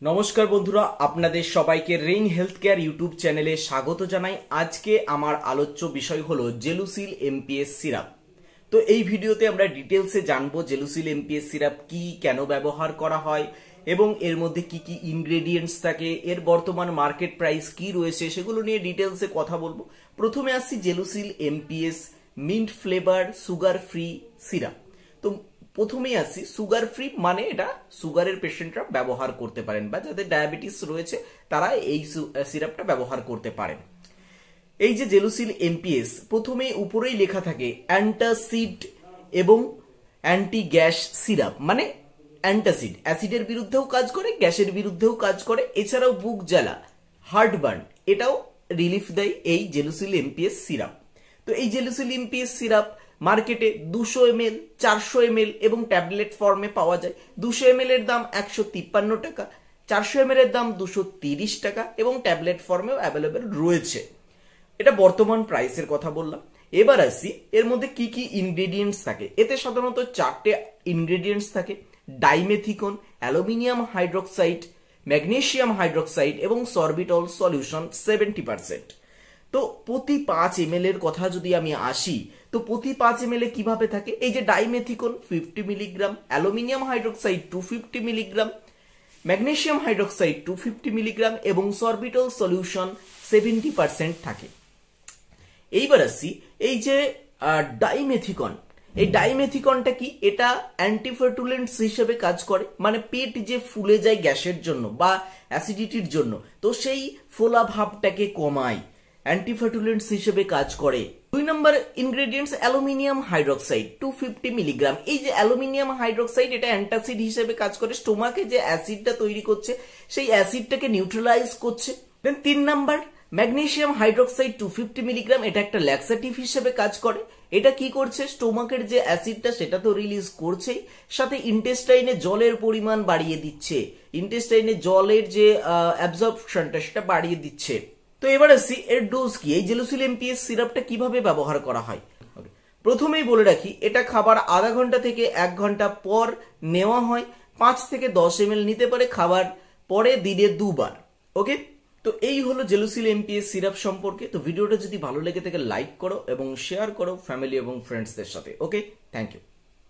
নমস্কার বন্ধুরা, আপনাদের সবাইকে রেইন হেলথ কেয়ার ইউটিউব চ্যানেলে স্বাগত জানাই। আজকে আমার আলোচ্য বিষয় হলো জেলুসিল এমপিএস সিরাপ। তো এই ভিডিওতে আমরা ডিটেলসে জানবো জেলুসিল এমপিএস সিরাপ কি, কেন ব্যবহার করা হয় এবং এর মধ্যে কি কি ইনগ্রেডিয়েন্টস থাকে, এর বর্তমান মার্কেট প্রাইস কি রয়েছে সেগুলো নিয়ে ডিটেলসে কথা বলবো। প্রথমে আসছি Gelusil amps mint flavour sugar free syrup. তো প্রথমেই আসি সুগার ফ্রি, মানে এটা সুগারের পেশেন্টরা ব্যবহার করতে পারেন বা যাদের ডায়াবেটিস রয়েছে তারা এই সিরাপটা ব্যবহার করতে পারেন। এই যে জেলুসিল এমপিএস, প্রথমে উপরেই লেখা থাকে অ্যান্টাসিড এবং অ্যান্টি গ্যাস সিরাপ, মানে অ্যান্টাসিড অ্যাসিডের বিরুদ্ধেও কাজ করে, গ্যাসের বিরুদ্ধেও কাজ করে, এছাড়াও বুক জ্বালা, হার্টবার্ন এটাও রিলিফ দেয় এই জেলুসিল এমপিএস সিরাপ। তো এই জেলুসিল এমপিএস সিরাপ মার্কেটে 200 ml, 400 ml এবং ট্যাবলেট ফর্মে পাওয়া যায়। 200 ml এর দাম 153 টাকা, 400 ml এর দাম 230 টাকা এবং ট্যাবলেট ফর্মেও অ্যাভেলেবেল রয়েছে। এটা বর্তমান প্রাইসের কথা বললাম। এবার আসি এর মধ্যে কি কি ইনগ্রেডিয়েন্টস থাকে। এতে সাধারণত 4টে ইনগ্রেডিয়েন্টস থাকে: dimethicone, aluminium hydroxide, magnesium hydroxide এবং সরবিটল সলিউশন 70%। তো প্রতি 5 ml এর কথা যদি আমি আসি, তো প্রতি 5 ml কিভাবে থাকে, এই যে dimethicone 50 milligram, aluminium hydroxide 250 milligram, magnesium hydroxide 250 milligram এবং সরবিটল সলিউশন 70% থাকে। এইবার আসি এই যে ডাইমেথিকন, এই ডাইমেথিকনটা কি, এটা অ্যান্টিফার্টুলেন্টস হিসেবে কাজ করে, মানে পেট যে ফুলে যায় গ্যাসের জন্য বা অ্যাসিডিটির জন্য, তো সেই ফোলা ভাবটাকে কমায়, অ্যান্টিফার্টুলেন্টস হিসেবে কাজ করে। 2 নম্বর ইনগ্রেডিয়েন্টস অ্যালুমিনিয়াম হাইড্রোক্সাইড 250 মিলিগ্রাম। এই যে অ্যালুমিনিয়াম হাইড্রোক্সাইড, এটা অ্যান্টাসিড হিসেবে কাজ করে, স্টোমাকে যে অ্যাসিডটা তৈরি করছে সেই অ্যাসিডটাকে নিউট্রালাইজ করছে। দেন 3 নাম্বার ম্যাগনেসিয়াম হাইড্রোক্সাইড 250 মিলিগ্রাম, এটা একটা ল্যাক্সেটিভ হিসেবে কাজ করে। এটা কি করছে, স্টোমাকের যে অ্যাসিডটা সেটা তো রিলিজ করছেই, সাথে ইন্টেস্টাইনে জলের পরিমাণ বাড়িয়ে দিচ্ছে, ইন্টেস্টাইনে জলের যে অ্যাবজর্পশনটা সেটা বাড়িয়ে দিচ্ছে। তো এবার আসি এর ডোজ কি, এই জেলুসিল এমপিএস সিরাপটা কিভাবে ব্যবহার করা হয়। প্রথমেই বলে রাখি, এটা খাবার আধা ঘন্টা থেকে 1 ঘন্টা পর নেওয়া হয়। 5 থেকে 10 ml নিতে পারে খাবার পরে দিনে 2 বার। ওকে, তো এই হলো জেলুসিল এমপিএস সিরাপ সম্পর্কে। তো ভিডিওটা যদি ভালো লেগে থাকে লাইক করো এবং শেয়ার করো ফ্যামিলি এবং ফ্রেন্ডসদের সাথে। ওকে, থ্যাংক ইউ।